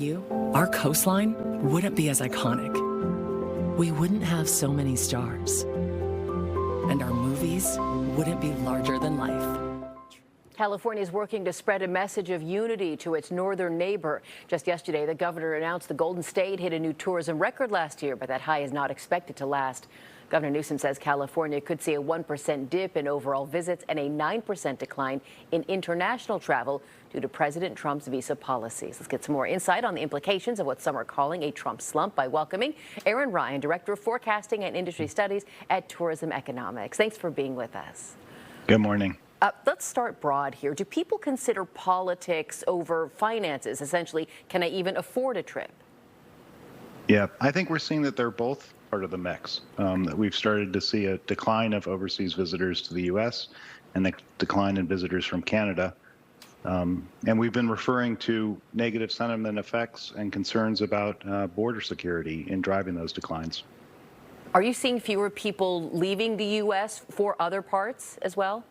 Our coastline wouldn't be as iconic. We wouldn't have so many stars. And our movies wouldn't be larger than life. California is working to spread a message of unity to its northern neighbor. Just yesterday, the governor announced the Golden State hit a new tourism record last year, but that high is not expected to last. Governor Newsom says California could see a 1% dip in overall visits and a 9% decline in international travel due to President Trump's visa policies. Let's get some more insight on the implications of what some are calling a Trump slump by welcoming Aran Ryan, Director of Forecasting and Industry Studies at Tourism Economics. Thanks for being with us. Good morning. Let's start broad here. Do people consider politics over finances? Essentially, can I even afford a trip? Yeah, I think we're seeing that they're both part of the mix. That we've started to see a decline of overseas visitors to the U.S. and a decline in visitors from Canada. And we've been referring to negative sentiment effects and concerns about border security in driving those declines. Are you seeing fewer people leaving the U.S. for other parts as well?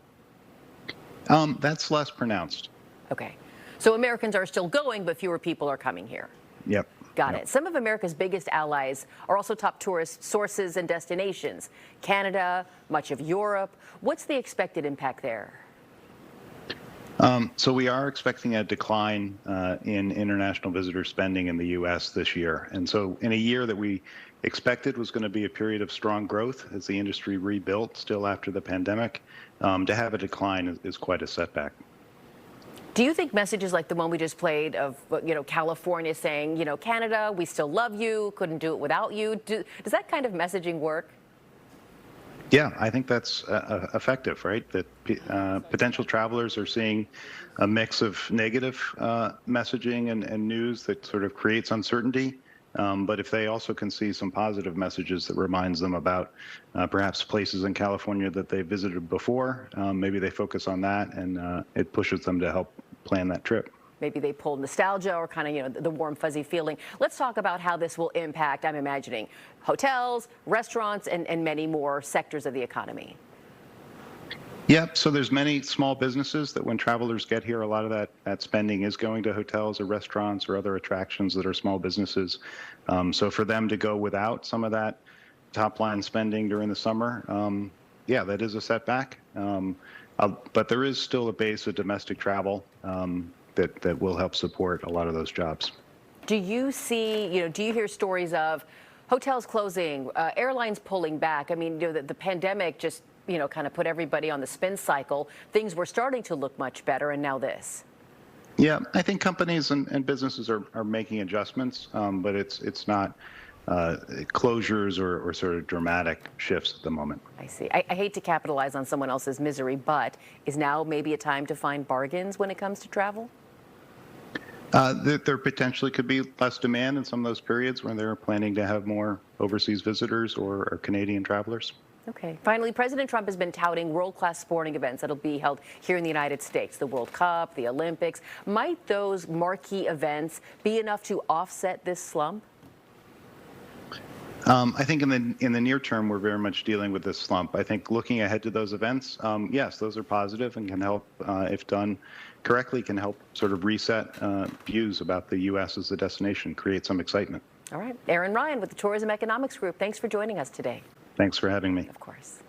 That's less pronounced. Okay. So Americans are still going, but fewer people are coming here. Yep. Got it. Some of America's biggest allies are also top tourist sources and destinations. Canada, much of Europe. What's the expected impact there? So we are expecting a decline in international visitor spending in the U.S. this year. And so in a year that we expected was going to be a period of strong growth as the industry rebuilt still after the pandemic, to have a decline is quite a setback. Do you think messages like the one we just played of, California saying, Canada, we still love you, couldn't do it without you, does that kind of messaging work? Yeah, I think that's effective, right? That potential travelers are seeing a mix of negative messaging and news that sort of creates uncertainty. But if they also can see some positive messages that reminds them about perhaps places in California that they visited before, maybe they focus on that and it pushes them to help plan that trip. Maybe they pull nostalgia or kind of, the warm, fuzzy feeling. Let's talk about how this will impact, I'm imagining, hotels, restaurants, and many more sectors of the economy. Yep. So there's many small businesses that when travelers get here, a lot of that spending is going to hotels or restaurants or other attractions that are small businesses. So for them to go without some of that top line spending during the summer, yeah, that is a setback. But there is still a base of domestic travel that will help support a lot of those jobs. Do you see, do you hear stories of hotels closing, airlines pulling back? I mean, the pandemic just, kind of put everybody on the spin cycle. Things were starting to look much better, and now this. Yeah, I think companies and businesses are making adjustments, but it's not closures or sort of dramatic shifts at the moment. I see. I hate to capitalize on someone else's misery, but is now maybe a time to find bargains when it comes to travel? There potentially could be less demand in some of those periods when they're planning to have more overseas visitors or Canadian travelers. Okay. Finally, President Trump has been touting world-class sporting events that'll be held here in the United States, the World Cup, the Olympics. Might those marquee events be enough to offset this slump? I think in the near term, we're very much dealing with this slump. I think looking ahead to those events, yes, those are positive and can help, if done correctly, can help sort of reset views about the U.S. as a destination, create some excitement. All right. Aran Ryan with the Tourism Economics Group. Thanks for joining us today. Thanks for having me. Of course.